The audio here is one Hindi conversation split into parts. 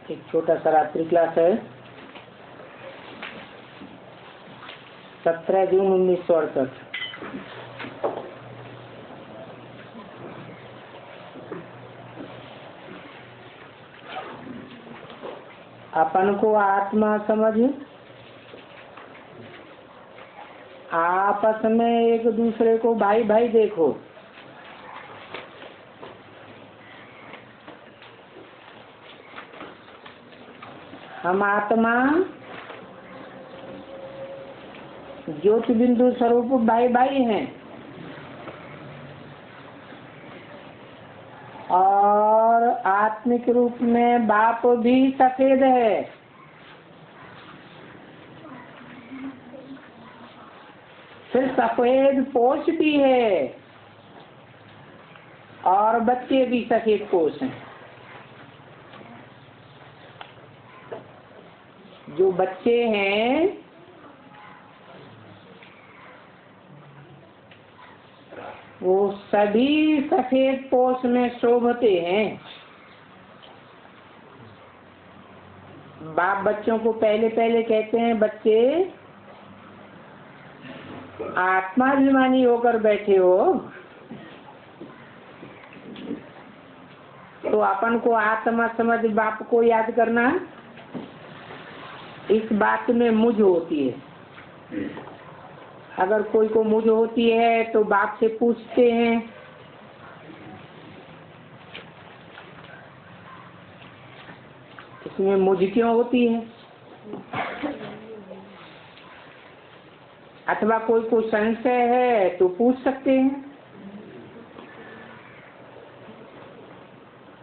एक छोटा सा रात्रि क्लास है। 17 जून 1968। अपन को आत्मा समझ आपस में एक दूसरे को भाई भाई देखो। हम आत्मा ज्योति बिंदु स्वरूप भाई भाई हैं और आत्मिक रूप में बाप भी सफेद है। फिर सफेद पोष भी है और बच्चे भी सफेद पोष हैं। जो बच्चे हैं वो सभी सफेद पोष में शोभते हैं। बाप बच्चों को पहले पहले कहते हैं, बच्चे आत्माभिमानी होकर बैठे हो तो अपन को आत्मा समझ बाप को याद करना। इस बात में मुझ होती है। अगर कोई को मुझ होती है तो बाप से पूछते हैं, इसमें मुझ क्यों होती है। अथवा कोई को संशय है तो पूछ सकते हैं।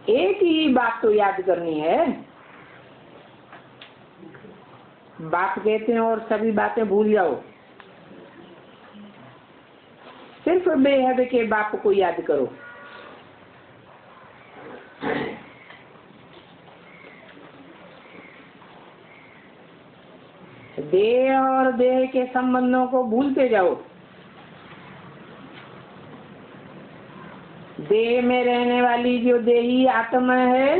एक ही बात तो याद करनी है। बाप कहते हैं और सभी बातें भूल जाओ, सिर्फ बेहद के बाप को याद करो। देह और देह के संबंधों को भूलते जाओ। देह में रहने वाली जो देही आत्मा है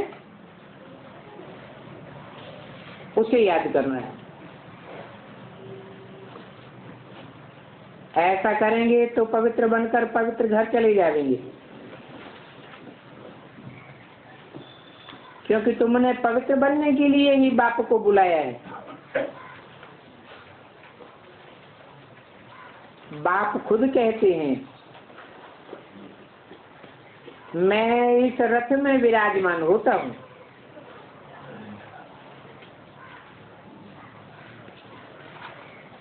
उसे याद करना है। ऐसा करेंगे तो पवित्र बनकर पवित्र घर चले जाएंगे, क्योंकि तुमने पवित्र बनने के लिए ही बाप को बुलाया है। बाप खुद कहते हैं, मैं इस रथ में विराजमान होता हूँ।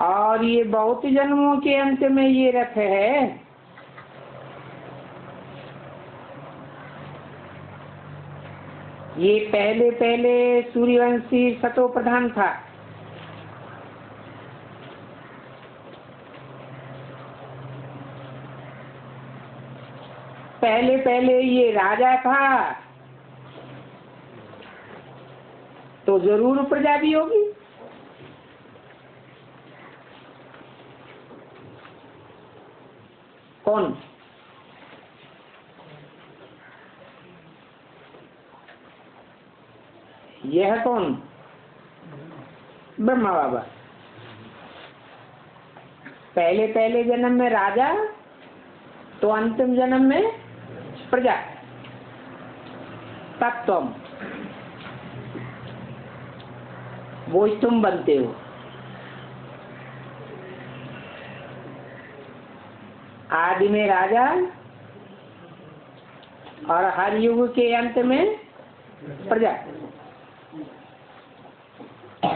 और ये बहुत जन्मों के अंत में ये रथ है। ये पहले पहले सूर्यवंशी सतो प्रधान था। पहले पहले ये राजा था तो जरूर प्रजा भी होगी। कौन? यह कौन? ब्रह्मा बाबा। पहले पहले जन्म में राजा तो अंतिम जन्म में प्रजा। तब तुम वो तुम बनते हो। आदि में राजा और हर युग के अंत में प्रजा।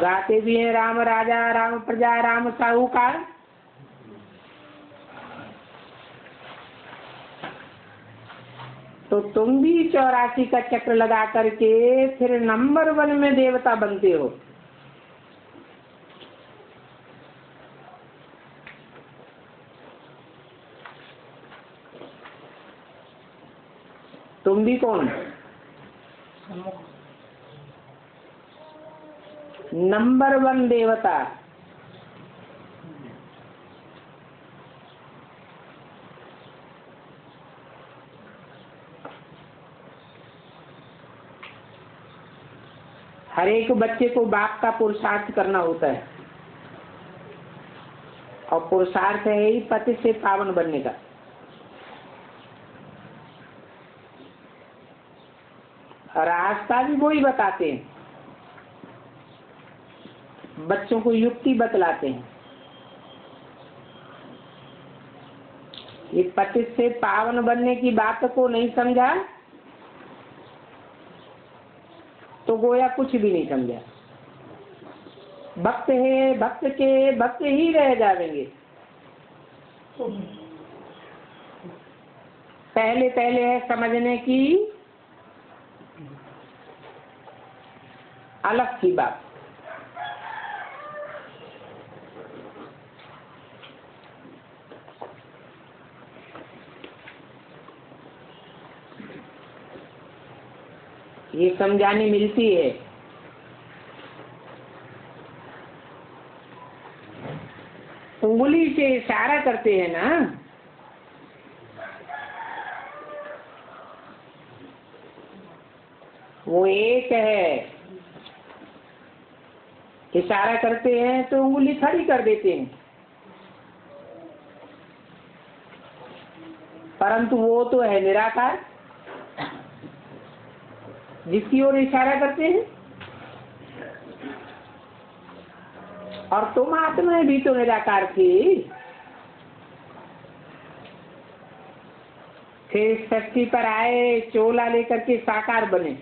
गाते भी हैं राम राजा राम प्रजा राम साहूकार। तो तुम भी 84 का चक्र लगा करके फिर नंबर 1 में देवता बनते हो। तुम भी कौन? नंबर 1 देवता। हर एक बच्चे को बाप का पुरुषार्थ करना होता है, और पुरुषार्थ है ही पति से पावन बनने का। रास्ता भी वही बताते हैं, बच्चों को युक्ति बतलाते हैं। ये पति से पावन बनने की बात को नहीं समझा तो गोया कुछ भी नहीं समझा। भक्त है, भक्त के भक्त ही रह जाएंगे। पहले पहले है समझने की अलग की बात। ये समझानी मिलती है। उंगली से इशारा करते हैं ना, वो एक है। इशारा करते हैं तो उंगली खड़ी कर देते हैं, परंतु वो तो है निराकार जिसकी ओर इशारा करते हैं। और तुम आत्मा भी तो निराकार थी, फिर सृष्टि पर आए, चोला लेकर के साकार बने।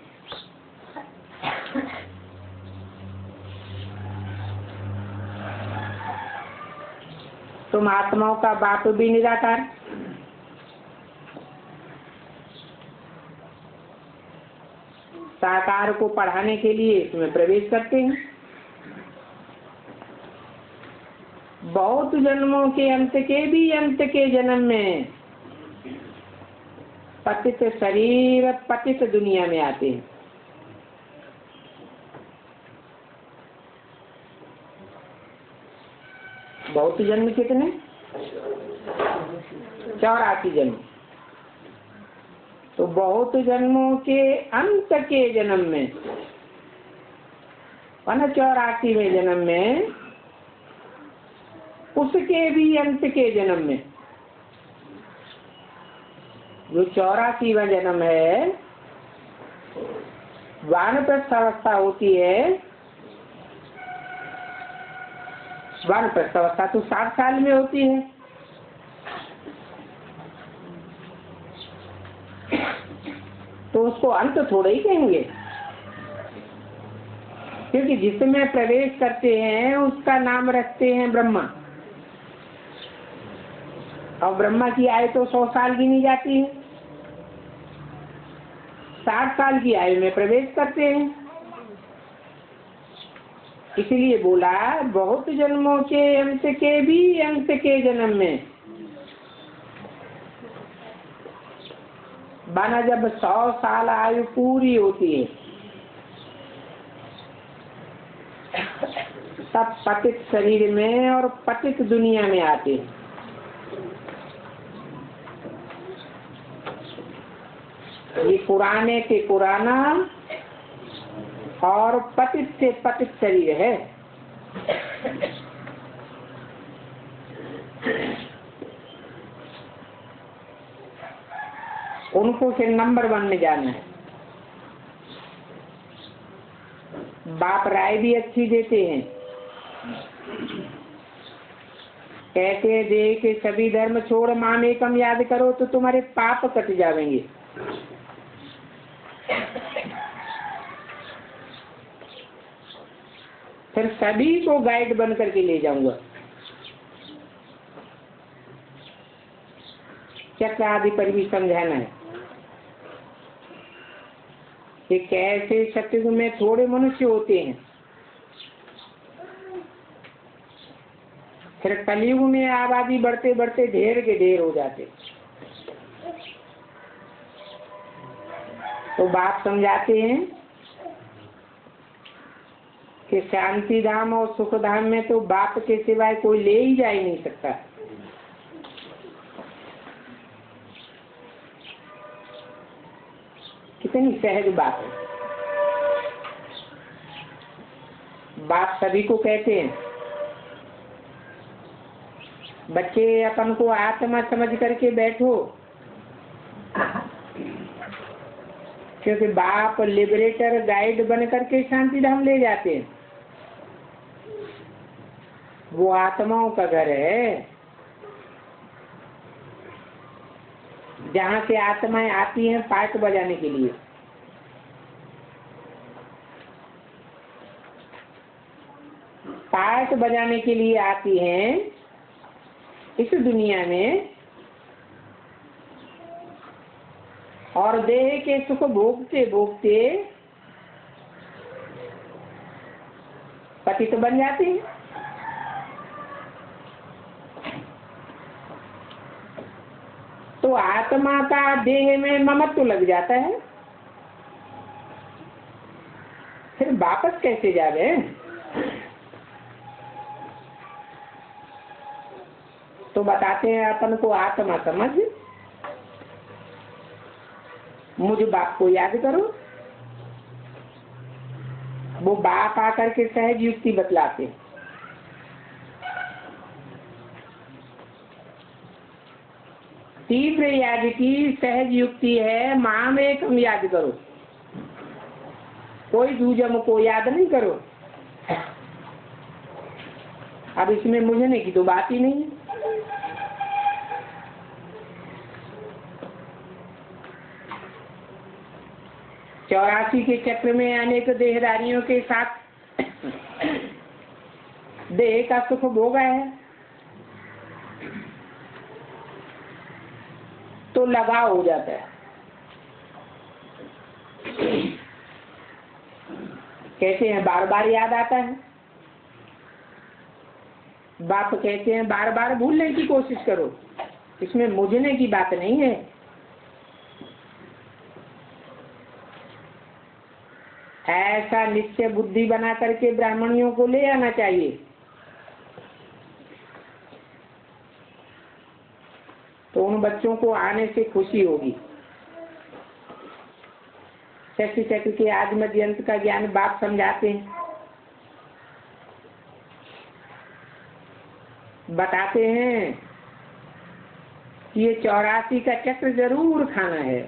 तुम आत्माओं का बाप भी निराकार, साकार को पढ़ाने के लिए इसमें प्रवेश करते हैं। बहुत जन्मों के अंत के भी अंत के जन्म में पतित शरीर पतित दुनिया में आते हैं। बहुत जन्म कितने? 84 जन्म। तो बहुत जन्मों के अंत के जन्म में, 84वें जन्म में, उसके भी अंत के जन्म में, जो 84वां जन्म है, वानप्रस्थ अवस्था होती है। वानप्रस्थ अवस्था तो 60 साल में होती है। तो उसको अंत थोड़ा ही कहेंगे, क्योंकि जिसमें प्रवेश करते हैं उसका नाम रखते हैं ब्रह्मा। और ब्रह्मा की आयु तो 100 साल गिनी जाती है। 60 साल की आयु में प्रवेश करते हैं। इसलिए बोला बहुत जन्मों के अंत के भी अंत के जन्म में। माना जब 100 साल आयु पूरी होती है तब पतित शरीर में और पतित दुनिया में आते हैं। ये पुराने के पुराना और पतित से पतित शरीर है। उनको फिर नंबर 1 में जाना है। बाप राय भी अच्छी देते हैं, कहते हैं दे के सभी धर्म छोड़ माम एकम याद करो तो तुम्हारे पाप कट जाएंगे। फिर सभी को गाइड बन करके ले जाऊंगा। चक्र आदि पर भी समझाना है कि कैसे सतयुग में थोड़े मनुष्य होते हैं, फिर कलयुग में आबादी बढ़ते बढ़ते ढेर के ढेर हो जाते। तो बात समझाते हैं कि शांति धाम और सुख धाम में तो बाप के सिवाय कोई ले ही जा ही नहीं सकता। कितनी सहज बात है। बाप सभी को कहते हैं, बच्चे अपन को आत्मा समझ करके बैठो, क्योंकि बाप लिबरेटर गाइड बन करके शांति धाम ले जाते हैं। वो आत्माओं का घर है, जहाँ से आत्माएं आती हैं पार्ट बजाने के लिए। पार्ट बजाने के लिए आती हैं इस दुनिया में, और देह के सुख भोगते भोगते पतित बन जाते हैं। तो आत्मा का देह में ममत्व लग जाता है, फिर वापस कैसे जावे? तो बताते हैं अपन को आत्मा समझ, मुझ बाप को याद करो। वो बाप आकर के सहज युक्ति बतलाते। तीव्र याद की सहज युक्ति है, माम एकम याद करो, कोई दूजम को याद नहीं करो। अब इसमें मुझने की तो बात ही नहीं है। चौरासी के चक्र में अनेक देहधारियों के साथ देह का सुख भोगा है, तो लगाव हो जाता है। कहते हैं बार बार याद आता है। बाप कहते हैं बार बार भूलने की कोशिश करो, इसमें मुझने की बात नहीं है। ऐसा निश्चय बुद्धि बना करके ब्राह्मणियों को ले आना चाहिए। तो उन बच्चों को आने से खुशी होगी। षष्ठी चक्र के आदि मध्य अंत का ज्ञान बाप समझाते हैं, बताते हैं कि ये 84 का चक्र जरूर खाना है।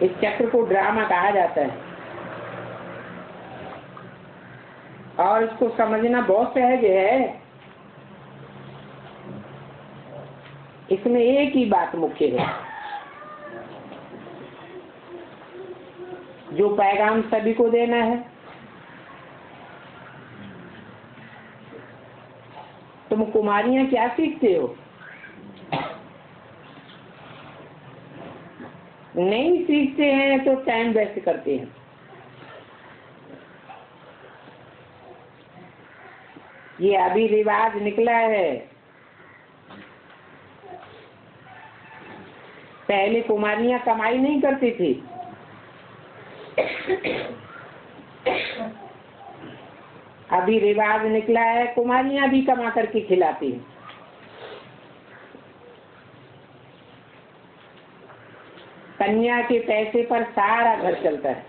इस चक्र को ड्रामा कहा जाता है और इसको समझना बहुत सहज है। इसमें एक ही बात मुख्य है, जो पैगाम सभी को देना है। तुम कुमारियां क्या सीखते हो? नहीं सीखते हैं तो टाइम वेस्ट करते हैं। ये अभी रिवाज निकला है। पहले कुमारियां कमाई नहीं करती थी, अभी रिवाज निकला है कुमारियां भी कमा करके खिलाती हैं। कन्या के पैसे पर सारा घर चलता है।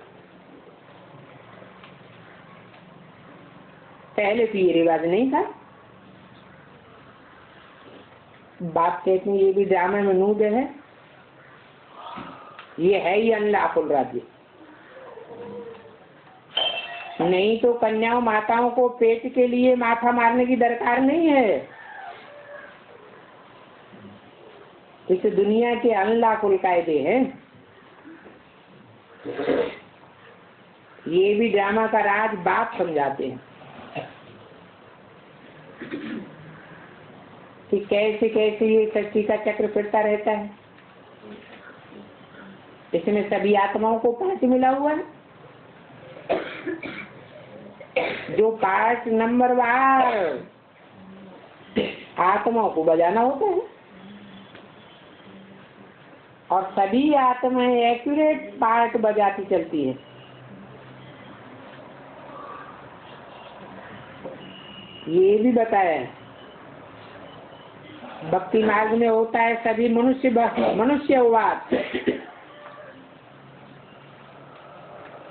पहले तो ये रिवाज नहीं था। बाप कहते हैं ये भी ड्रामे में नूद है, ये है ही अनलॉफुल राज्य। नहीं तो कन्याओं माताओं को पेट के लिए माथा मारने की दरकार नहीं है। इस दुनिया के अनलॉफुल कायदे हैं। ये भी ड्रामा का राज बाप समझाते हैं कि कैसे कैसे ये सृष्टि का चक्र फिरता रहता है। इसमें सभी आत्माओं को पाठ मिला हुआ है। जो पार्ट नंबर वार आत्माओं को बजाना होता है, और सभी आत्माएं एक्यूरेट पार्ट बजाती चलती है। ये भी बताया है भक्ति मार्ग में होता है सभी मनुष्यवाद।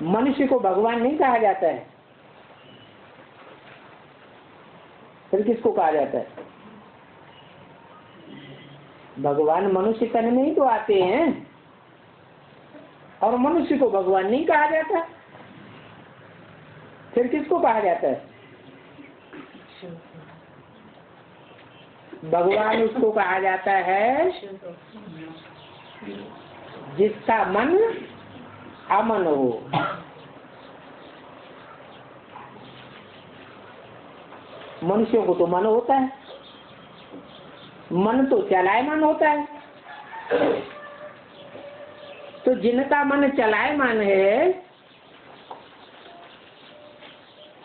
मनुष्य को भगवान नहीं कहा जाता है, फिर किसको कहा जाता है? भगवान मनुष्य तन में ही तो आते हैं, और मनुष्य को भगवान नहीं कहा जाता, फिर किसको कहा जाता है? भगवान उसको कहा जाता है जिसका मन अमन हो। मनुष्यों को तो मन होता है, मन तो चलायमान होता है, तो जिनका मन चलायमान है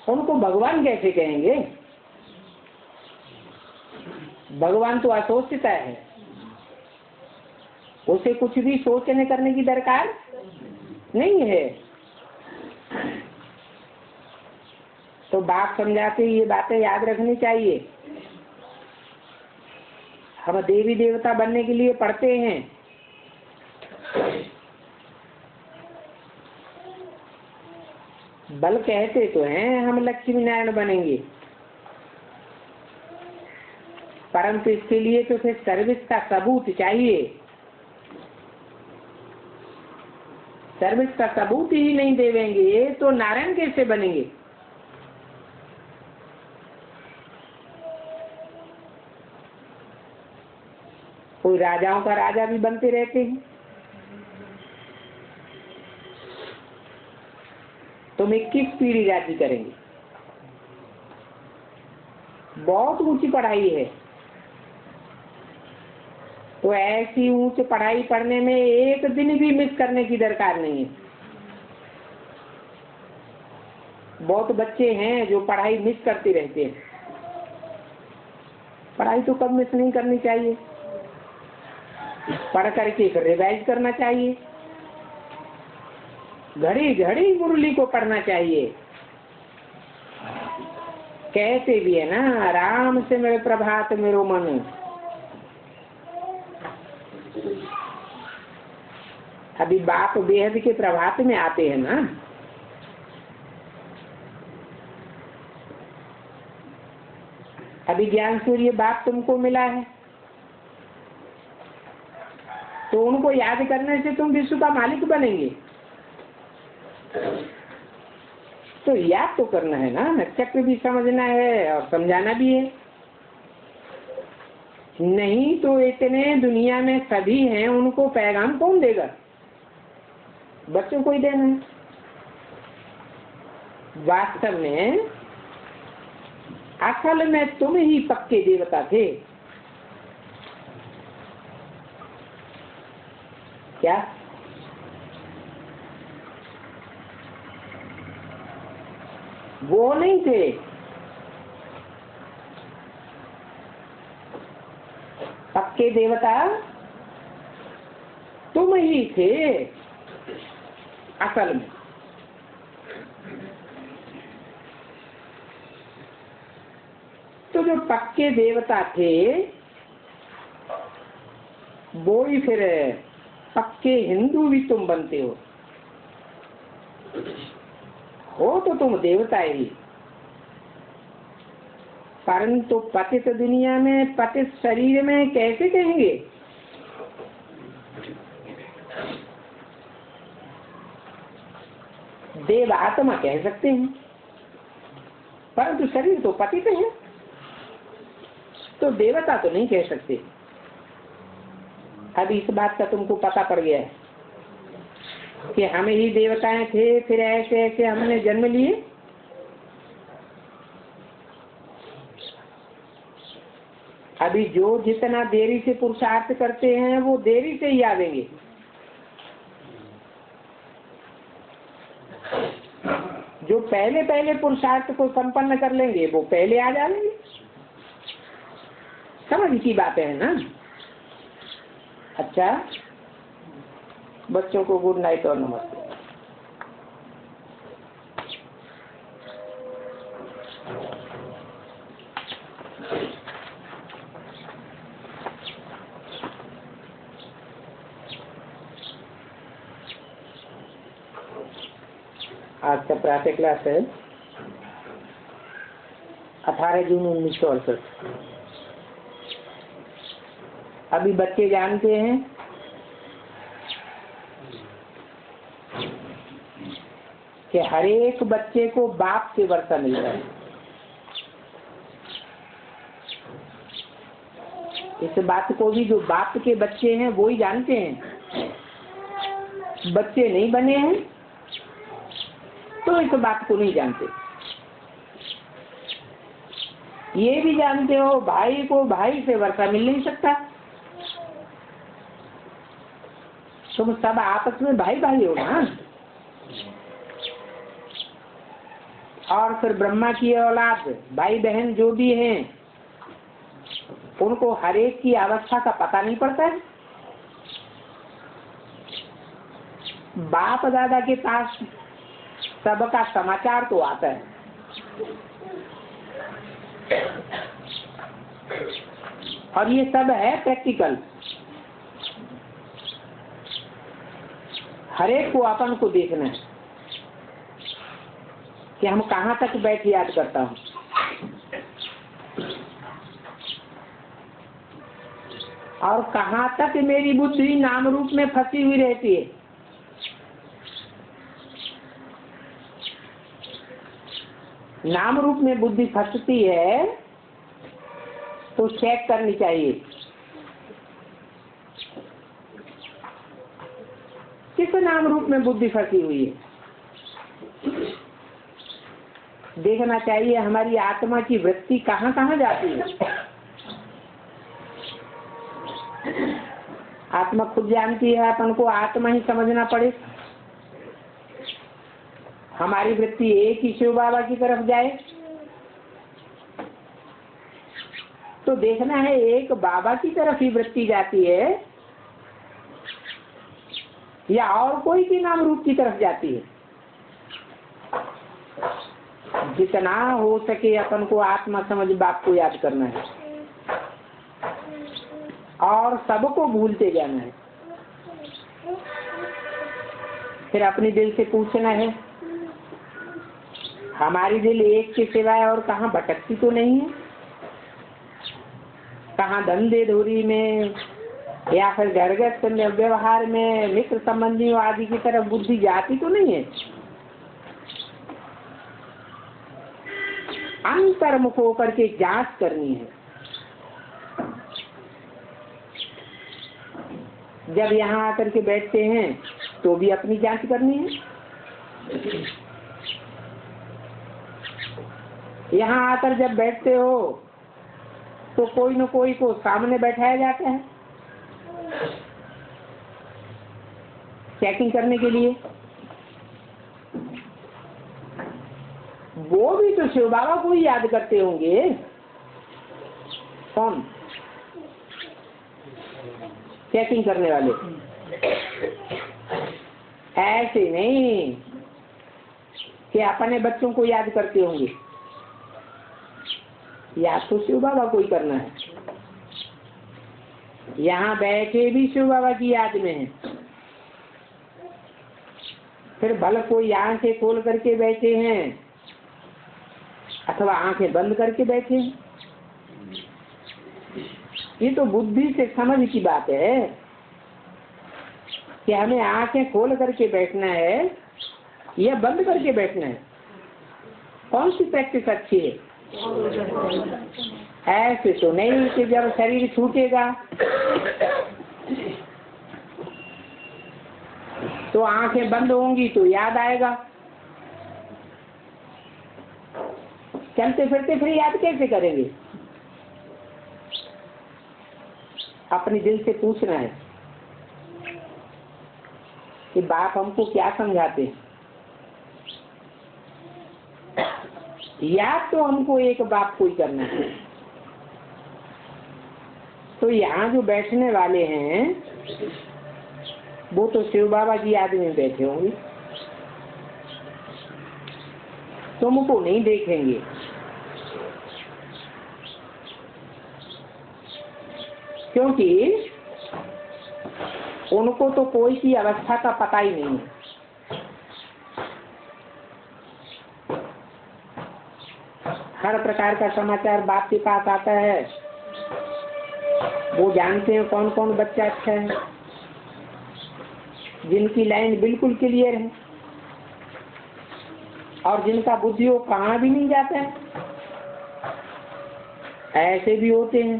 उनको भगवान कैसे कहेंगे? भगवान तो असोचता है, उसे कुछ भी सोचने करने की दरकार नहीं है। तो बाप समझाते ये बातें याद रखनी चाहिए। हम देवी देवता बनने के लिए पढ़ते हैं, बल कहते तो हैं हम लक्ष्मी नारायण बनेंगे, परंतु इसके लिए तो फिर सर्विस का सबूत चाहिए। सर्विस का सबूत ही नहीं देवेंगे तो नारायण कैसे बनेंगे? कोई राजाओं का राजा भी बनते रहते हैं। तुम 21 पीढ़ी राज्य करेंगे, बहुत ऊंची पढ़ाई है, तो ऐसी ऊंच पढ़ाई पढ़ने में एक दिन भी मिस करने की दरकार नहीं है। बहुत बच्चे हैं जो पढ़ाई मिस करते रहते हैं। पढ़ाई तो कब मिस नहीं करनी चाहिए, पढ़ करके फिर रिवाइज करना चाहिए, घड़ी घड़ी मुरली को पढ़ना चाहिए। कहते भी है ना, राम से मेरे प्रभात मेरो मन। अभी बाप बेहद के प्रभात में आते हैं ना, अभी ज्ञान सूर्य बाप तुमको मिला है, तो उनको याद करने से तुम विश्व का मालिक बनेंगे। तो याद तो करना है ना, चक्र भी समझना है और समझाना भी है। नहीं तो इतने दुनिया में सभी हैं, उनको पैगाम कौन देगा? बच्चों को ही देना है। वास्तव में असल में तुम ही पक्के देवता थे। क्या? वो नहीं थे, पक्के देवता तुम ही थे असल में। तो जो पक्के देवता थे वो ही फिर पक्के हिंदू भी तुम बनते हो तो तुम देवता ही। परंतु पतित दुनिया में, पतित शरीर में कैसे कहेंगे? देव आत्मा कह सकते हैं, परंतु शरीर तो पतित है, तो देवता तो नहीं कह सकते। अब इस बात का तुमको पता पड़ गया है कि हम ही देवताएं थे, फिर ऐसे ऐसे हमने जन्म लिए। अभी जो जितना देरी से पुरुषार्थ करते हैं वो देरी से ही आवेंगे। जो पहले पहले पुरुषार्थ को संपन्न कर लेंगे वो पहले आ जाएंगे। समझ की बात है ना? अच्छा, बच्चों को गुड नाइट और नमस्ते। आज का प्रातः क्लास है 18 जून 1968। अभी बच्चे जानते हैं कि हर एक बच्चे को बाप से वर्षा मिल रहा है। इस बात को भी जो बाप के बच्चे हैं वो ही जानते हैं। बच्चे नहीं बने हैं तो इस बात को नहीं जानते। ये भी जानते हो भाई को भाई से वर्षा मिल नहीं सकता। तुम सब आपस में भाई भाई हो ना। और फिर ब्रह्मा की औलाद भाई बहन जो भी हैं उनको हर एक की अवस्था का पता नहीं पड़ता है। बाप दादा के पास सबका समाचार तो आता है। और ये सब है प्रैक्टिकल। हर एक को अपन को देखना है कि हम कहाँ तक बैठ याद करता हूँ। और कहाँ तक मेरी बुद्धि नाम रूप में फंसी हुई रहती है। नाम रूप में बुद्धि फंसती है तो चेक करनी चाहिए किस नाम रूप में बुद्धि फंसी हुई है। देखना चाहिए हमारी आत्मा की वृत्ति कहाँ कहाँ जाती है। आत्मा खुद जानती है, अपन को आत्मा ही समझना पड़े। हमारी वृत्ति एक ही शिव बाबा की तरफ जाए तो देखना है एक बाबा की तरफ ही वृत्ति जाती है या और कोई भी नाम रूप की तरफ जाती है। जितना हो सके अपन को आत्मा समझ बाप को याद करना है और सबको भूलते जाना है। फिर अपने दिल से पूछना है हमारी दिल एक के सिवाय और कहाँ भटकती तो नहीं है। कहाँ धंधे धूरी में या फिर घरगत व्यवहार में मित्र संबंधियों आदि की तरफ बुद्धि जाती तो नहीं है। अंतर्मुख होकर के जांच करनी है। जब यहाँ आकर के बैठते हैं तो भी अपनी जांच करनी है। यहाँ आकर जब बैठते हो तो कोई न कोई को सामने बैठाया जाता है चेकिंग करने के लिए। वो भी तो शिव बाबा को ही याद करते होंगे। कौन चेकिंग करने वाले? ऐसे नहीं कि अपने बच्चों को याद करते होंगे। याद तो शिव बाबा को ही करना है। यहाँ बैठे भी शिव बाबा की याद में है। फिर भले कोई आंखें खोल करके बैठे हैं अथवा आंखें बंद करके बैठे हैं, ये तो बुद्धि से समझ की बात है कि हमें आंखें खोल करके बैठना है या बंद करके बैठना है। कौन सी प्रैक्टिस अच्छी है? ऐसे तो नहीं कि जब शरीर छूटेगा तो आंखें बंद होंगी तो याद आएगा। चलते फिरते फिर याद कैसे करेंगे? अपने दिल से पूछना है कि बाप हमको क्या समझाते हैं। याद तो हमको एक बाप को ही करना है। तो यहाँ जो बैठने वाले हैं वो तो शिव बाबा की याद में बैठे होंगे, तुमको नहीं देखेंगे। क्योंकि उनको तो कोई की अवस्था का पता ही नहीं है। प्रकार का समाचार बाप के पास आता है, वो जानते हैं कौन कौन बच्चा अच्छा है, जिनकी लाइन बिल्कुल क्लियर है और जिनका बुद्धियोग कहाँ भी नहीं जाता है। ऐसे भी होते हैं,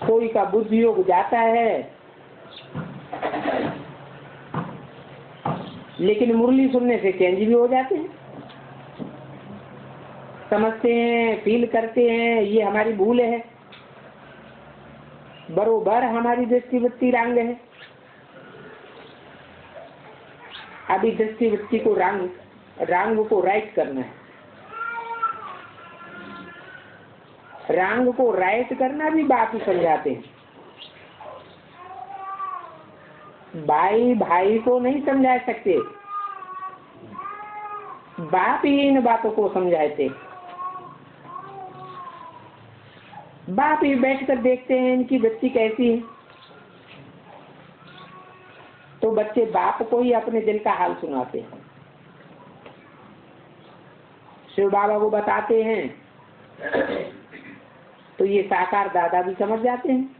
कोई का बुद्धियोग जाता है लेकिन मुरली सुनने से चेंज भी हो जाते हैं, समझते हैं, फील करते हैं ये हमारी भूल है, बरोबर हमारी दृष्टिवृत्ति रंग है। अभी दृष्टिवृत्ति को रंग को राइट करना है, रंग को राइट करना भी बाप ही समझाते हैं। भाई भाई को नहीं समझा सकते, बाप ही इन बातों को समझाते। बाप ही बैठकर देखते हैं इनकी वृत्ति कैसी है, तो बच्चे बाप को ही अपने दिल का हाल सुनाते हैं, शिव बाबा को बताते हैं, तो ये साकार दादा भी समझ जाते हैं।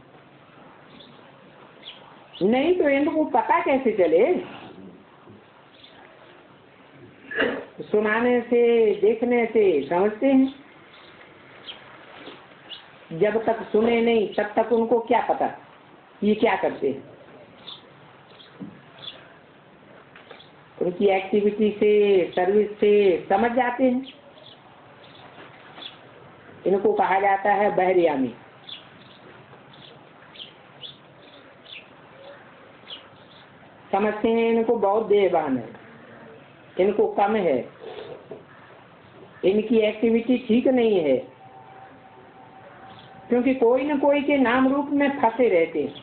नहीं तो इनको पता कैसे चले? सुनाने से, देखने से समझते हैं, जब तक सुने नहीं तब तक उनको क्या पता ये क्या करते हैं। उनकी एक्टिविटी से, सर्विस से समझ जाते हैं। इनको कहा जाता है बहरियामी। समझते हैं इनको बहुत देहवान है, इनको कम है, इनकी एक्टिविटी ठीक नहीं है, क्योंकि कोई न कोई के नाम रूप में फंसे रहते हैं।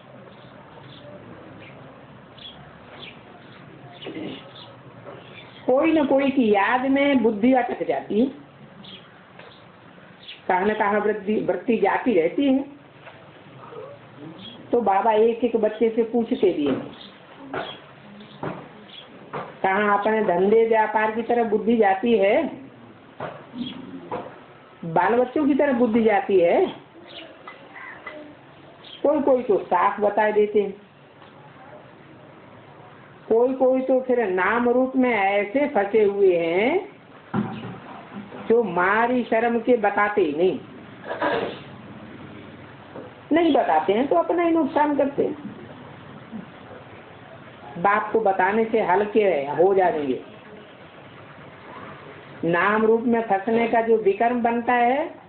कोई न कोई की याद में बुद्धि अटक जाती है, कहाँ न कहाँ वृत्ति जाती रहती है। तो बाबा एक एक बच्चे से पूछते भी हैं, कहाँ अपने धंधे व्यापार की तरफ बुद्धि जाती है, बाल बच्चों की तरफ बुद्धि जाती है। कोई कोई तो साफ बता देते हैं, कोई कोई तो फिर नाम रूप में ऐसे फंसे हुए हैं जो मारी शर्म के बताते ही नहीं बताते हैं तो अपना ही नुकसान करते हैं। बाप को बताने से हल्के हो जाएंगे। नाम रूप में फंसने का जो विकर्म बनता है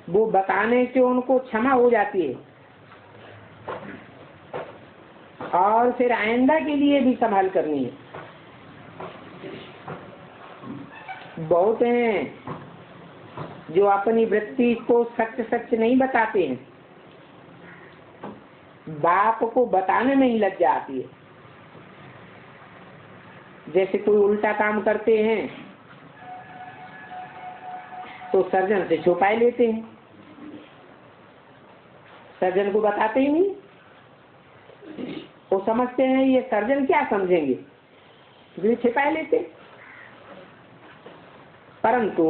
वो बताने से उनको क्षमा हो जाती है, और फिर आइंदा के लिए भी संभाल करनी है। बहुत हैं जो अपनी वृत्ति को सच सच नहीं बताते हैं, बाप को बताने में ही लज्जा आती है। जैसे कोई उल्टा काम करते हैं तो सर्जन से छुपाए लेते हैं, सर्जन को बताते ही नहीं। वो समझते हैं ये सर्जन क्या समझेंगे, इसलिए छिपाए लेते। परंतु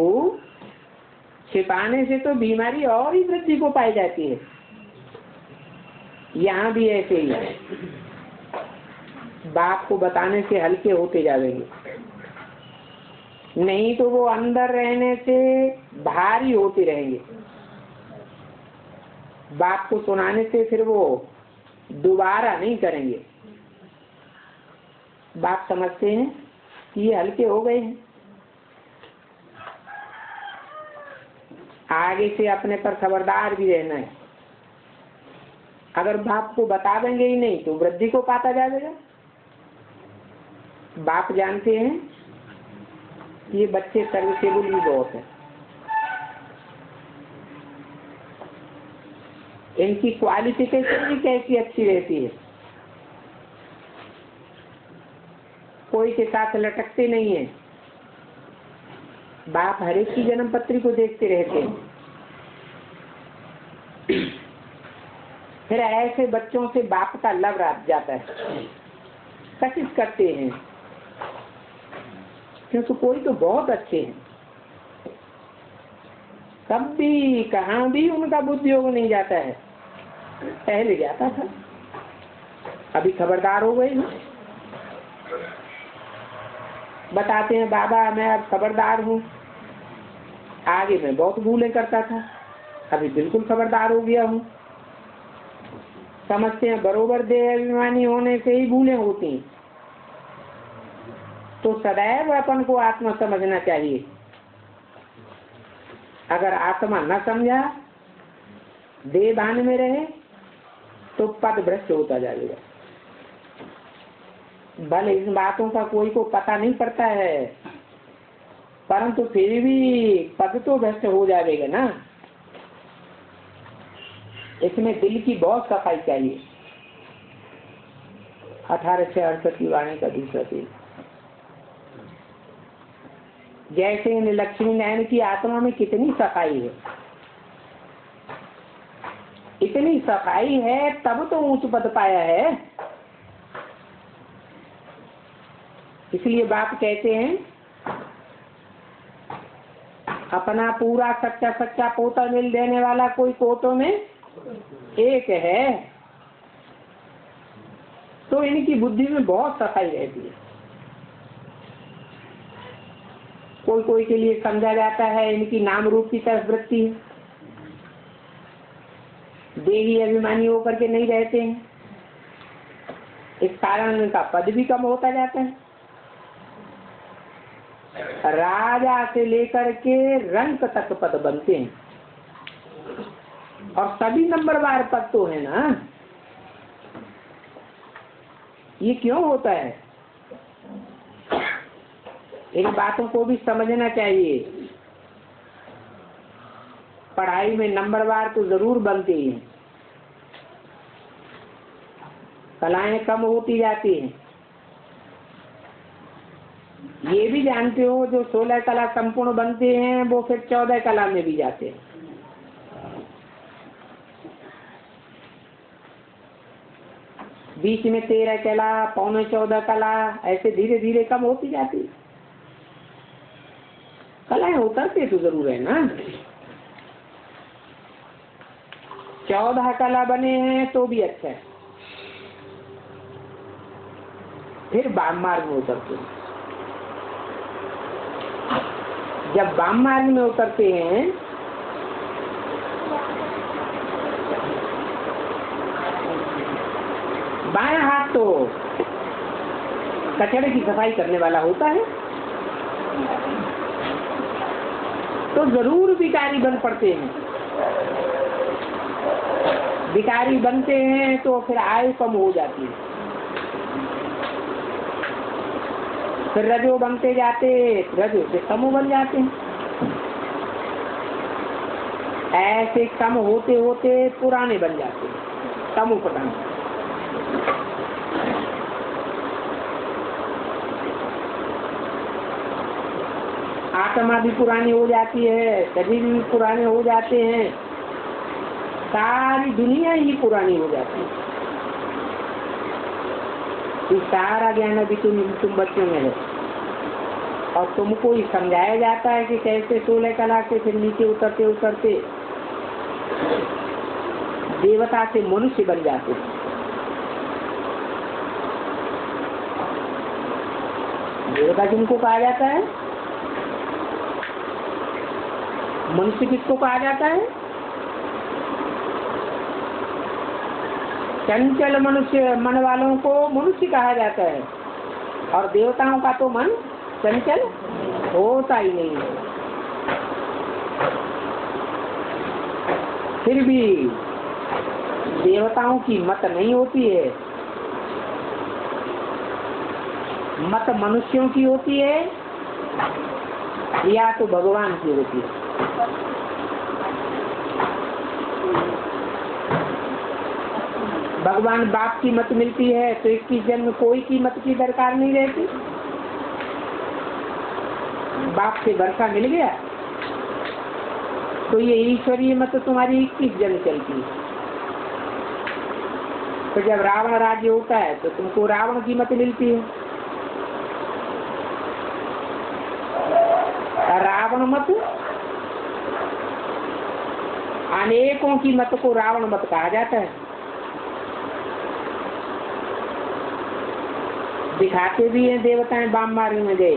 छिपाने से तो बीमारी और ही वृद्धि को पाई जाती है। यहाँ भी ऐसे ही है, बाप को बताने से हल्के होते जाएंगे, नहीं तो वो अंदर रहने से भारी होते रहेंगे। बाप को सुनाने से फिर वो दोबारा नहीं करेंगे। बाप समझते हैं कि ये हल्के हो गए हैं, आगे से अपने पर खबरदार भी रहना है। अगर बाप को बता देंगे ही नहीं तो वृद्धि को पाता जाएगा। बाप जानते हैं ये बच्चे सर्विसेबल भी बहुत है, इनकी क्वालिफिकेशन भी कैसी अच्छी रहती है, कोई के साथ लटकते नहीं है। बाप हर एक की जन्म पत्री को देखते रहते हैं। फिर ऐसे बच्चों से बाप का लव रह जाता है, कोशिश करते हैं, क्योंकि कोई तो बहुत अच्छे हैं, तब भी कहाँ भी उनका बुद्धि योग नहीं जाता है। पहले जाता था, अभी खबरदार हो गए। बताते हैं बाबा मैं अब खबरदार हूँ, आगे मैं बहुत भूलें करता था, अभी बिल्कुल खबरदार हो गया हूँ। समझते हैं बरोबर देह अभिमानी होने से ही भूलें होती हैं। तो सदैव अपन को आत्मा समझना चाहिए। अगर आत्मा न समझा, देह भान में रहे, तो पद भ्रष्ट होता जाएगा। भले इन बातों का कोई को पता नहीं पड़ता है, परंतु फिर भी पद तो भ्रष्ट हो जाएगा ना। इसमें दिल की बहुत सफाई चाहिए। 1868 की वाणी का दूसरा पेज। जैसे इन लक्ष्मी नारायण की आत्मा में कितनी सफाई है, इतनी सफाई है तब तो ऊंच पद पाया है। इसलिए बाप कहते हैं अपना पूरा सच्चा सच्चा पोता मिल देने वाला कोई कोटों में एक है। तो इनकी बुद्धि में बहुत सफाई रहती है। कोई कोई के लिए समझा जाता है इनकी नाम रूप की तरफ वृत्ति है, देही अभिमानी होकर के नहीं रहते हैं, इस कारण इनका पद भी कम होता जाता है। राजा से लेकर के रंक तक पद बनते हैं, और सभी नंबरवार पद तो है ना। ये क्यों होता है? इन बातों को भी समझना चाहिए। पढ़ाई में नंबरवार तो जरूर बनते हैं, कलाएं कम होती जाती हैं। ये भी जानते हो जो 16 कला संपूर्ण बनते हैं वो फिर 14 कला में भी जाते हैं। बीच में 13 कला, पौने 14 कला, ऐसे धीरे धीरे कम होती जाती है। कलाएं उतरते तो जरूर है ना। 14 कला बने हैं तो भी अच्छा है, फिर वाम मार्ग में उतरते हैं। जब वाम मार्ग में उतरते हैं बाएं हाथ तो कचड़े की सफाई करने वाला होता है, तो जरूर भिखारी बन पड़ते हैं। भिखारी बनते हैं तो फिर आयु कम हो जाती है, फिर रजो बनते जाते, रजो से तमो बन जाते हैं। ऐसे कम होते होते पुराने बन जाते हैं, तमो प्रधान। आत्मा भी पुरानी हो जाती है, शरीर भी पुराने हो जाते हैं, सारी दुनिया ही पुरानी हो जाती है। तो सारा ज्ञान अभी तुम बच्चों में है, और तुमको ही समझाया जाता है कि कैसे 16 कला के फिर नीचे उतरते उतरते देवता से मनुष्य बन जाते हैं। देवता जिनको कहा जाता है, मनुष्य किसको कहा जाता है? चंचल मनुष्य मन वालों को मनुष्य कहा जाता है, और देवताओं का तो मन चंचल होता ही नहीं है। फिर भी देवताओं की मत नहीं होती है, मत मनुष्यों की होती है या तो भगवान की होती है। भगवान बाप की मत मिलती है तो 21 जन्म कोई की मत की दरकार नहीं रहती। बाप से वर्षा मिल गया तो ये ईश्वरीय मत तुम्हारी 21 जन्म चलती है। तो जब रावण राज्य होता है तो तुमको रावण की मत मिलती है। रावण मत अनेकों की मत को रावण मत कहा जाता है। दिखाते भी हैं देवताएं वाम मार्ग में गए,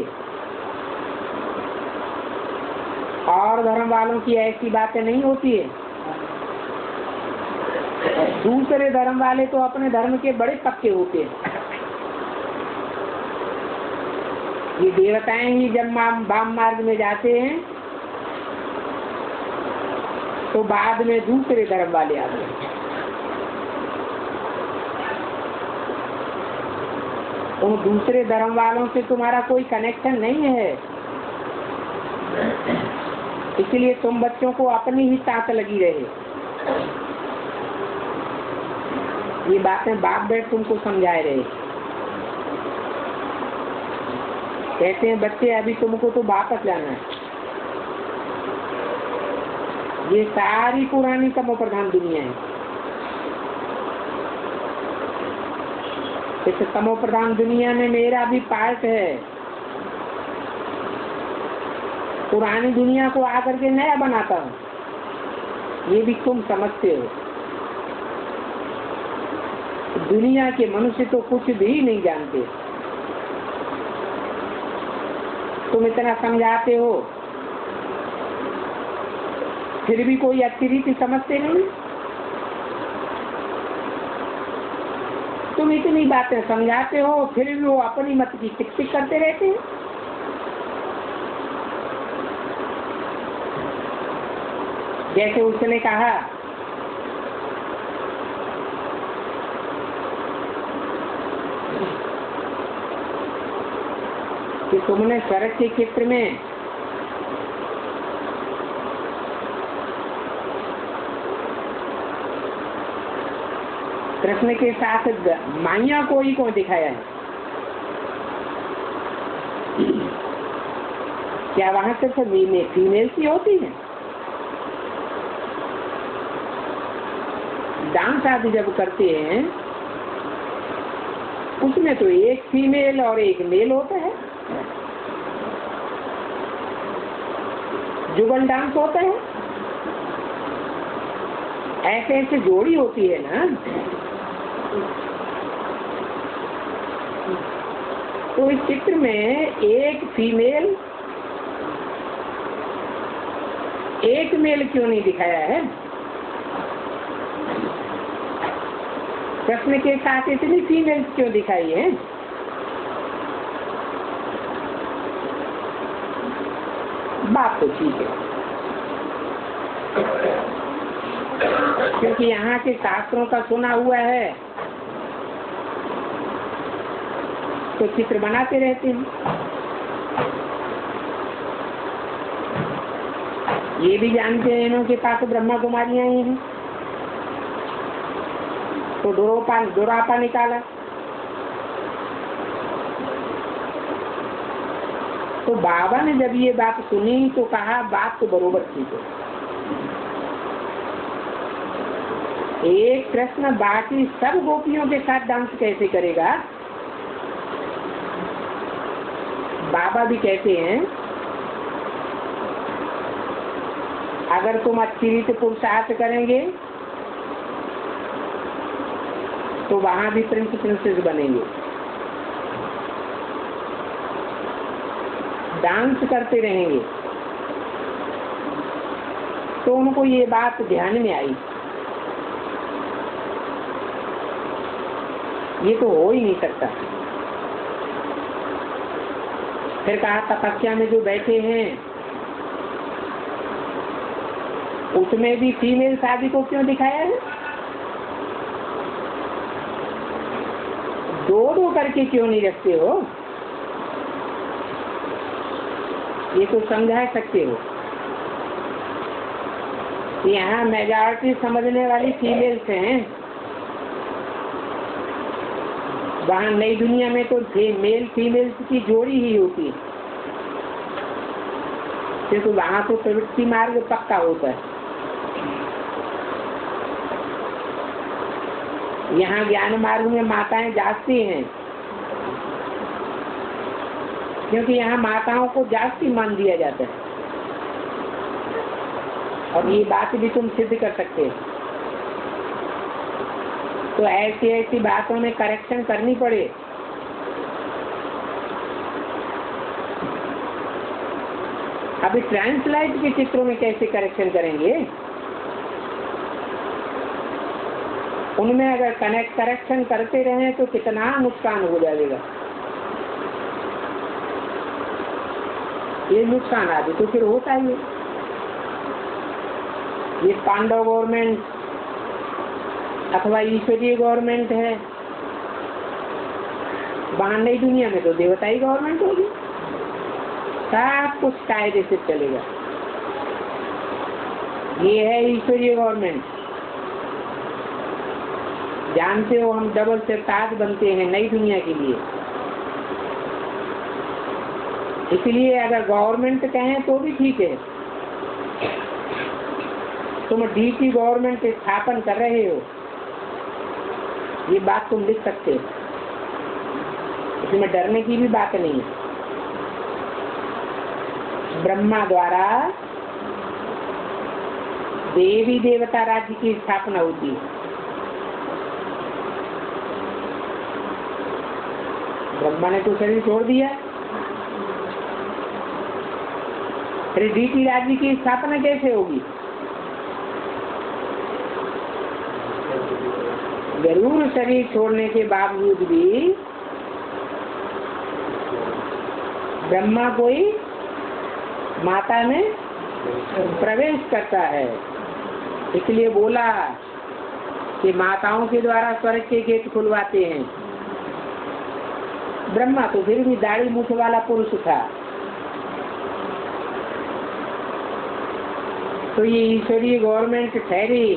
और धर्म वालों की ऐसी बातें नहीं होती है। दूसरे धर्म वाले तो अपने धर्म के बड़े पक्के होते हैं। ये देवताएं ही जब वाम मार्ग में जाते हैं तो बाद में दूसरे धर्म वाले आते हैं। उन दूसरे धर्म वालों से तुम्हारा कोई कनेक्शन नहीं है, इसलिए तुम बच्चों को अपनी ही ताक लगी रहे। ये बातें बाप बैठ तुमको समझाए रहे। कहते हैं बच्चे अभी तुमको तो वापस जाना है। ये सारी पुरानी तमो प्रधान दुनिया है। इस तमो प्रधान दुनिया में मेरा भी पार्ट है। पुरानी दुनिया को आकर के नया बनाता हूँ, ये भी तुम समझते हो। दुनिया के मनुष्य तो कुछ भी नहीं जानते। तुम इतना समझाते हो, फिर भी कोई अच्छी रीति समझते नहीं। तुम इतनी बातें समझाते हो, फिर भी वो अपनी मत की टिक टिक करते रहते हैं। जैसे उसने कहा कि तुमने शरद के क्षेत्र में कृष्ण के साथ माइया को ही कौन दिखाया है? क्या वहां सिर्फ फीमेल ही होती है? डांस आदि जब करते हैं उसमें तो एक फीमेल और एक मेल होता है। जुगल डांस होता है, ऐसे ऐसे जोड़ी होती है ना। तो इस चित्र में एक फीमेल एक मेल क्यों नहीं दिखाया है? कृष्ण के साथ इतनी फीमेल क्यों दिखाई है? बात तो ठीक है, क्योंकि यहाँ के शास्त्रों का सुना हुआ है तो चित्र बनाते रहते हैं। ये भी जानते हैं इन्हों के पास ब्रह्मा कुमारियां ही हैं, तो दुरापा निकाला। तो बाबा ने जब ये बात सुनी तो कहा बात तो बरोबर ठीक है। एक कृष्ण बाकी सब गोपियों के साथ डांस कैसे करेगा? बाबा भी कहते हैं अगर तुम अच्छी रीति पुरुषार्थ करेंगे तो वहां भी प्रिंस प्रिंसेस बनेंगे। डांस करते रहेंगे। तो उनको ये बात ध्यान में आई, ये तो हो ही नहीं सकता। फिर कहा तपस्या में जो बैठे हैं उसमें भी फीमेल शादी को क्यों दिखाया है? दो दो करके क्यों नहीं रखते हो? ये तो समझा सकते हो। यहाँ मेजॉरिटी समझने वाली फीमेल्स हैं, वहाँ नई दुनिया में तो मेल फीमेल्स की जोड़ी ही होती है, क्योंकि वहाँ तो प्रवृत्ति मार्ग पक्का होता है। यहाँ ज्ञान मार्ग में माताएं जाती हैं, क्योंकि यहाँ माताओं को जास्ती मान दिया जाता है। और ये बात भी तुम सिद्ध कर सकते हो। तो ऐसी ऐसी बातों में करेक्शन करनी पड़े। अभी ट्रांसलाइट के चित्रों में कैसे करेक्शन करेंगे? उनमें अगर करेक्शन करते रहे तो कितना नुकसान हो जाएगा। ये नुकसान आदि तो फिर होता ही है। ये पांडव गवर्नमेंट अथवा ईश्वरीय गवर्नमेंट है, वहां नई दुनिया में तो देवताई गवर्नमेंट होगी, सब कुछ कायदे से चलेगा। ये है ईश्वरीय गवर्नमेंट। जानते हो हम डबल सिरताज बनते हैं नई दुनिया के लिए। इसलिए अगर गवर्नमेंट कहें तो भी ठीक है। तुम डी की गवर्नमेंट स्थापन कर रहे हो, ये बात तुम लिख सकते हो, इसमें डरने की भी बात नहीं है। ब्रह्मा द्वारा देवी देवता राज्य की स्थापना होती है। ब्रह्मा ने तो शरीर छोड़ दिया, फिर डीटी राज्य की स्थापना कैसे होगी? जरूर शरीर छोड़ने के बावजूद भी ब्रह्मा कोई माता में प्रवेश करता है। इसलिए बोला कि माताओं के द्वारा स्वर्ग के गेट खुलवाते हैं। ब्रह्मा तो फिर भी दाढ़ी मूछ वाला पुरुष था। तो ये ईश्वरीय गवर्नमेंट ठहरी।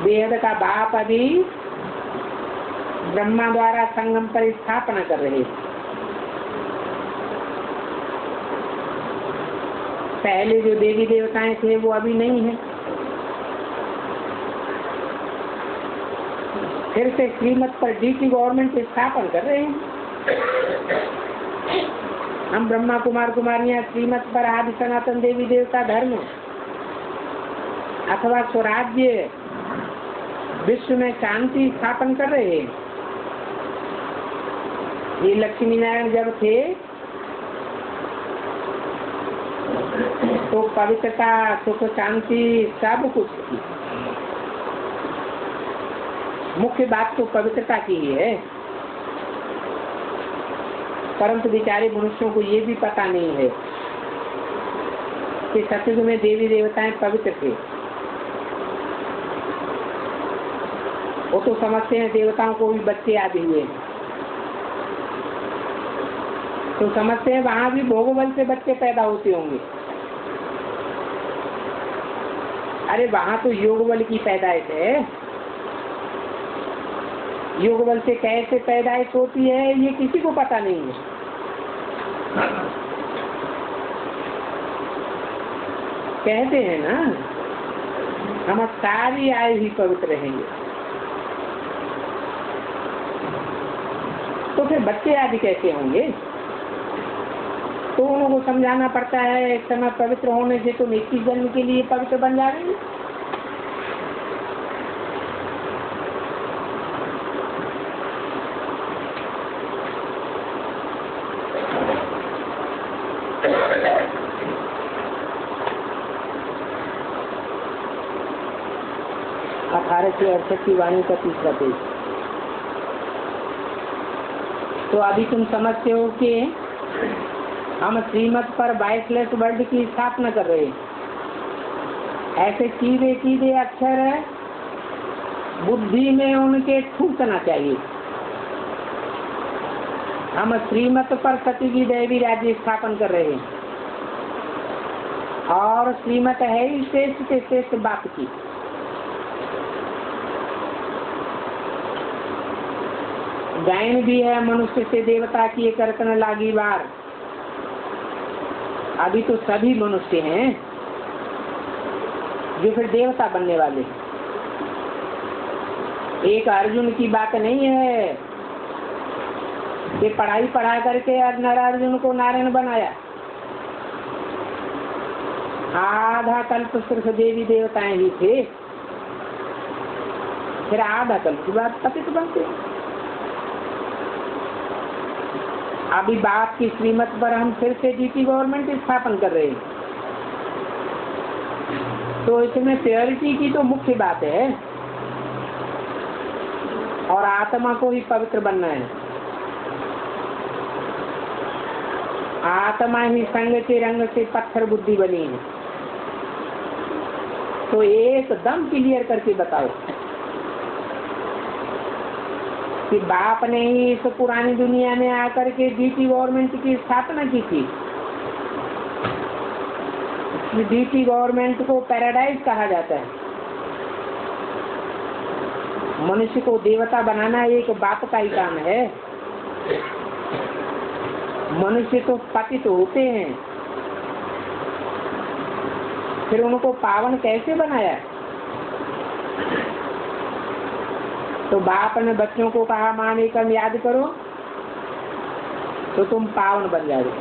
बेहद का बाप अभी ब्रह्मा द्वारा संगम पर स्थापना कर रहे। पहले जो देवी देवताएं थे वो अभी नहीं है। फिर से श्रीमत पर डी की गवर्नमेंट स्थापन कर रहे हैं। हम ब्रह्मा कुमार कुमारियां श्रीमत पर आदि सनातन देवी देवता धर्म अथवा स्वराज्य विश्व में शांति स्थापन कर रहे हैं। ये लक्ष्मी नारायण जब थे तो पवित्रता सुख शांति सब कुछ थी। मुख्य बात तो पवित्रता की ही है, परंतु बेचारे मनुष्यों को ये भी पता नहीं है कि सतयुग में देवी देवताएं पवित्र थे। वो तो समझते हैं देवताओं को भी बच्चे आदि हुए, तो समझते हैं वहां भी भोग बल से बच्चे पैदा होते होंगे। अरे वहां तो योग बल की पैदाइश है। योग बल से कैसे पैदाइश होती है ये किसी को पता नहीं है। कहते हैं ना हम सारी आयु ही पवित्र रहेंगे, तो फिर बच्चे आदि कैसे होंगे? तो उनको समझाना पड़ता है एक समय पवित्र होने से तुम 21 जन्म के लिए पवित्र बन जाएंगे। से 68 की वाणी का तीसरा पेज। तो अभी तुम समझते हो कि हम श्रीमत पर 22 वर्ड की स्थापना कर रहे हैं। ऐसे सीधे सीधे अक्षर बुद्धि में उनके ठूसना चाहिए। हम श्रीमत पर सती की देवी राज्य स्थापन कर रहे हैं और श्रीमत है ही श्रेष्ठ से श्रेष्ठ बाप की। गायन भी है मनुष्य से देवता की करतन लागी बार। अभी तो सभी मनुष्य हैं जो फिर देवता बनने वाले। एक अर्जुन की बात नहीं है कि पढ़ाई पढ़ा करके नर अर्जुन को नारायण बनाया। आधा कल्प सिर्फ देवी देवताएं ही थे, फिर आधा कल्प की बात पतित बनते। अभी बाप की श्रीमत पर हम फिर से डीटी गवर्नमेंट स्थापन कर रहे हैं, तो इसमें प्योरिटी की तो मुख्य बात है और आत्मा को ही पवित्र बनना है। आत्मा ही संग के रंग से पत्थर बुद्धि बनी है, तो एकदम क्लियर करके बताओ कि बाप ने ही इस पुरानी दुनिया में आकर के डीटी गवर्नमेंट की स्थापना की थी। डीटी गवर्नमेंट को पैराडाइज कहा जाता है। मनुष्य को देवता बनाना एक बाप का ही काम है। मनुष्य तो पतित होते हैं, फिर उनको पावन कैसे बनाया? तो बाप ने बच्चों को कहा माँ ने कम याद करो तो तुम पावन बन जाओगे।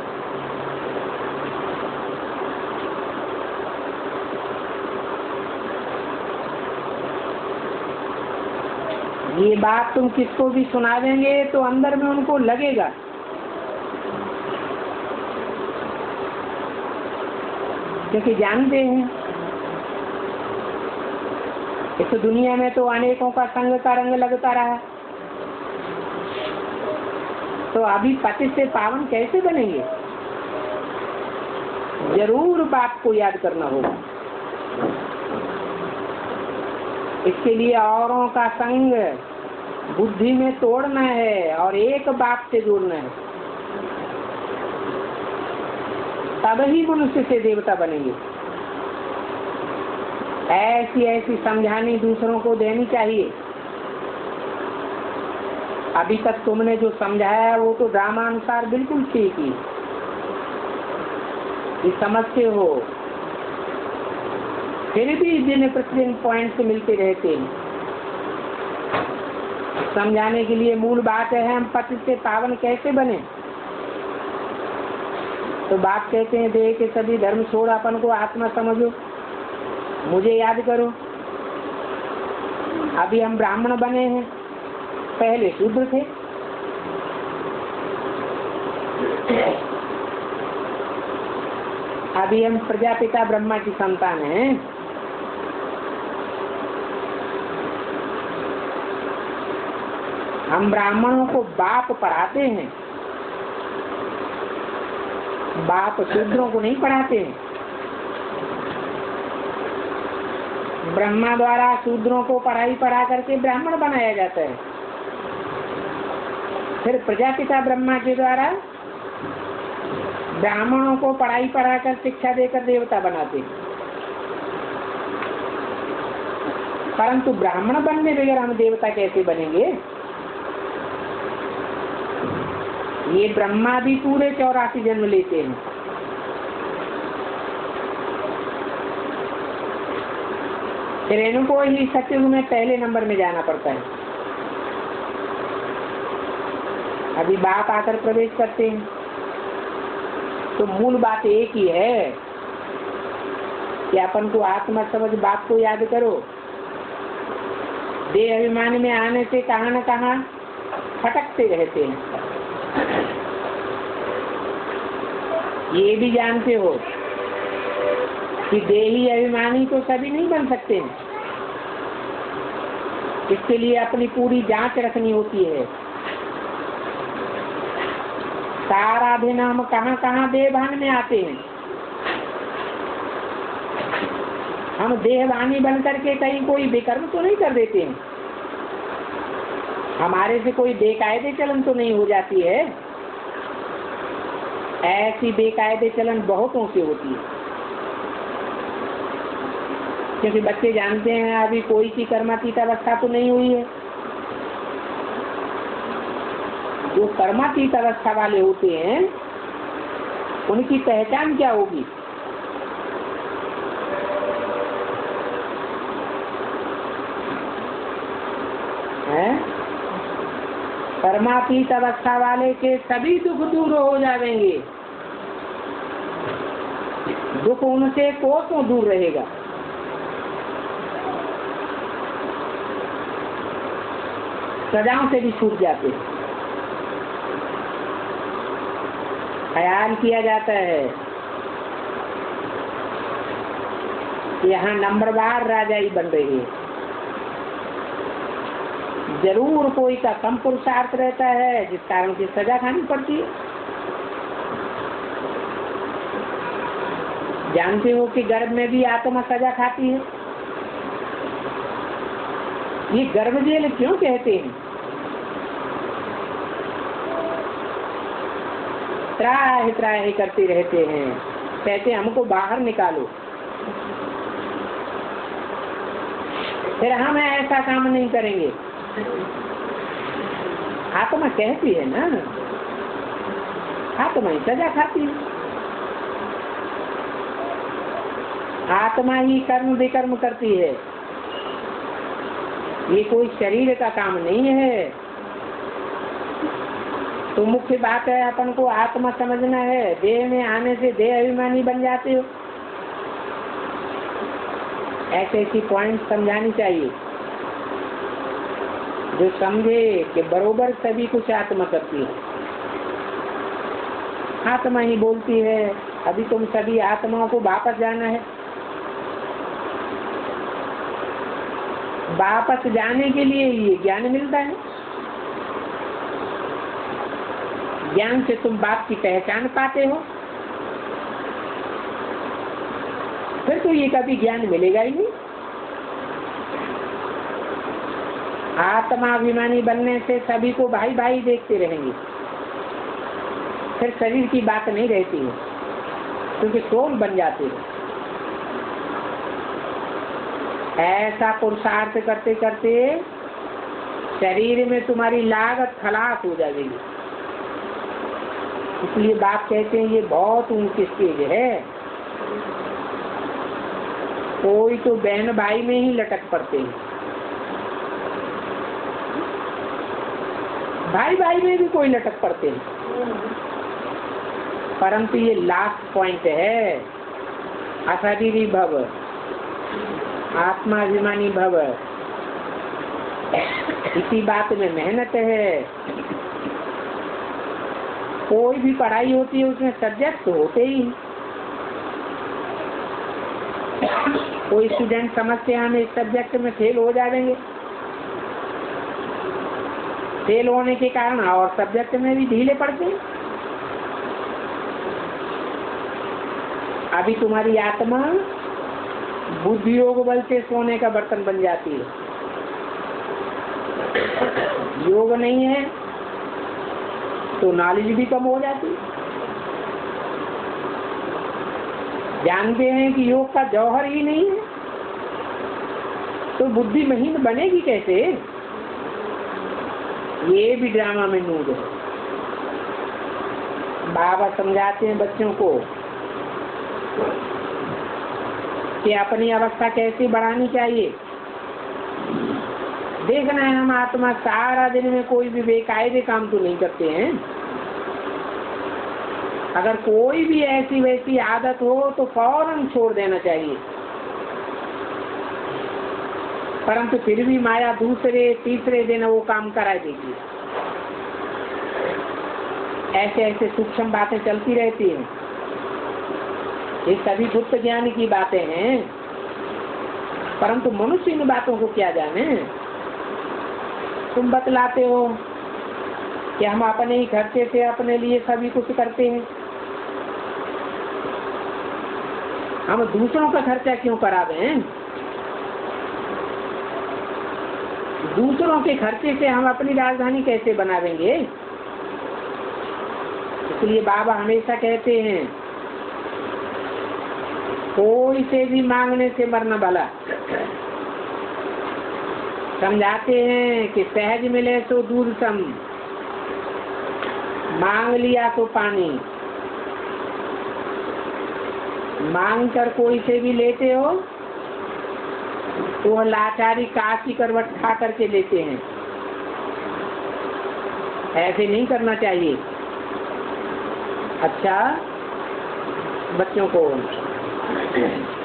ये बात तुम किसको भी सुना देंगे तो अंदर में उनको लगेगा क्योंकि जानते हैं इस दुनिया में तो अनेकों का संग का रंग लगता रहा, तो अभी पति से पावन कैसे बनेंगे? जरूर बाप को याद करना होगा। इसके लिए औरों का संग बुद्धि में तोड़ना है और एक बाप से जोड़ना है, तब ही मनुष्य से देवता बनेंगे। ऐसी ऐसी समझानी दूसरों को देनी चाहिए। अभी तक तुमने जो समझाया वो तो ड्रामानुसार बिल्कुल ठीक ही ये समझते हो, फिर भी दिन प्रतिदिन पॉइंट्स मिलते रहते हैं। समझाने के लिए मूल बात है हम पति से पावन कैसे बने। तो बाप कहते हैं देह के सभी धर्म छोड़ अपन को आत्मा समझो, मुझे याद करो। अभी हम ब्राह्मण बने हैं, पहले शूद्र थे। अभी हम प्रजापिता ब्रह्मा की संतान हैं। हम ब्राह्मणों को बाप पढ़ाते हैं, बाप शूद्रों को नहीं पढ़ाते हैं। ब्रह्मा द्वारा शूद्रों को पढ़ा करके ब्राह्मण बनाया जाता है, फिर प्रजापिता ब्रह्मा के द्वारा ब्राह्मणों को पढ़ाकर शिक्षा देकर देवता बनाते हैं। परंतु ब्राह्मण बनने बगैर हम देवता कैसे बनेंगे? ये ब्रह्मा भी पूरे 84 जन्म लेते हैं। फिर इनको ही सत्युग में पहले नंबर में जाना पड़ता है। अभी बाप आकर प्रवेश करते हैं, तो मूल बात एक ही है कि अपन को आत्मा समझ बाप को याद करो। देह अभिमान में आने से कहाँ न कहाँ खटकते रहते हैं। ये भी जानते हो कि देही अभिमानी तो सभी नहीं बन सकते हैं। इसके लिए अपनी पूरी जांच रखनी होती है। सारा दिन हम कहाँ कहाँ देहभान में आते हैं। हम देहभानी बन करके कहीं कोई बेकर्म तो नहीं कर देते हैं। हमारे से कोई बेकायदे चलन तो नहीं हो जाती है। ऐसी बेकायदे चलन बहुतों से होती है, क्योंकि बच्चे जानते हैं अभी कोई की कर्मातीत अवस्था तो नहीं हुई है। जो कर्मातीत अवस्था वाले होते हैं उनकी पहचान क्या होगी? कर्मातीत अवस्था वाले के सभी दुख दूर हो जाएंगे। दुख उनसे कोसों दूर रहेगा। सजाओं से भी छूट जाते हैं। ख्याल किया जाता है यहाँ नंबरवार राजा ही बन रही है। जरूर कोई का कम पुरुषार्थ रहता है जिस कारण की सजा खानी पड़ती है। जानते हो कि गर्भ में भी आत्मा सजा खाती है। ये गर्भ जेल क्यों कहते हैं? त्राहि त्राहि करते रहते हैं, कहते हमको बाहर निकालो। फिर हम ऐसा काम नहीं करेंगे। आत्मा कहती है ना, आत्मा ही सजा खाती है। आत्मा ही कर्म विकर्म करती है। ये कोई शरीर का काम नहीं है। तो मुख्य बात है अपन को आत्मा समझना है। देह में आने से देह अभिमानी बन जाते हो। ऐसे ऐसी पॉइंट समझानी चाहिए जो समझे कि बरोबर सभी कुछ आत्मा करती है। आत्मा ही बोलती है अभी तुम सभी आत्माओं को वापस जाना है। वापस जाने के लिए ये ज्ञान मिलता है। ज्ञान से तुम बाप की पहचान पाते हो। फिर तो ये कभी ज्ञान मिलेगा ही नहीं। आत्माभिमानी बनने से सभी को भाई भाई देखते रहेंगे। फिर शरीर की बात नहीं रहती है क्योंकि सोल बन जाते हैं। ऐसा पुरुषार्थ करते करते शरीर में तुम्हारी लागत खलास हो जाएगी। इसलिए बाप कहते हैं ये बहुत ऊंची स्टेज है। कोई तो बहन भाई में ही लटक पड़ते हैं। भाई भाई में भी कोई लटक पड़ते हैं। परंतु ये लास्ट पॉइंट है, अशरीरी भव, आत्माभिमानी भव। इसी बात में मेहनत है। कोई भी पढ़ाई होती है उसमें सब्जेक्ट तो होते ही। कोई स्टूडेंट समझते हैं हम इस सब्जेक्ट में फेल हो जाएंगे। फेल होने के कारण और सब्जेक्ट में भी ढीले पड़ते हैं। अभी तुम्हारी आत्मा बुद्धि योग बल से सोने का बर्तन बन जाती है। योग नहीं है तो नॉलेज भी कम हो जाती है। जानते हैं कि योग का जौहर ही नहीं है तो बुद्धि महीन बनेगी कैसे? ये भी ड्रामा में नूर है। बाबा समझाते हैं बच्चों को कि अपनी अवस्था कैसे बढ़ानी चाहिए। देखना है हम आत्मा सारा दिन में कोई भी बेकायदे काम तो नहीं करते हैं। अगर कोई भी ऐसी वैसी आदत हो तो फौरन छोड़ देना चाहिए। परंतु फिर भी माया दूसरे तीसरे दिन वो काम करा देगी। ऐसे ऐसे सूक्ष्म बातें चलती रहती हैं। ये सभी गुप्त ज्ञान की बातें हैं। परंतु मनुष्य इन बातों को क्या जाने। तुम बतलाते हो कि हम अपने ही खर्चे से अपने लिए सभी कुछ करते हैं। हम दूसरों का खर्चा क्यों करा दें? दूसरों के खर्चे से हम अपनी राजधानी कैसे बनावेंगे? इसलिए बाबा हमेशा कहते हैं कोई से भी मांगने से मरना भला। समझाते हैं कि सहज मिले तो दूध सम, मांग लिया तो पानी। मांग कर कोई से भी लेते हो तो वह लाचारी काशी करवट खा करके लेते हैं। ऐसे नहीं करना चाहिए। अच्छा बच्चों को है।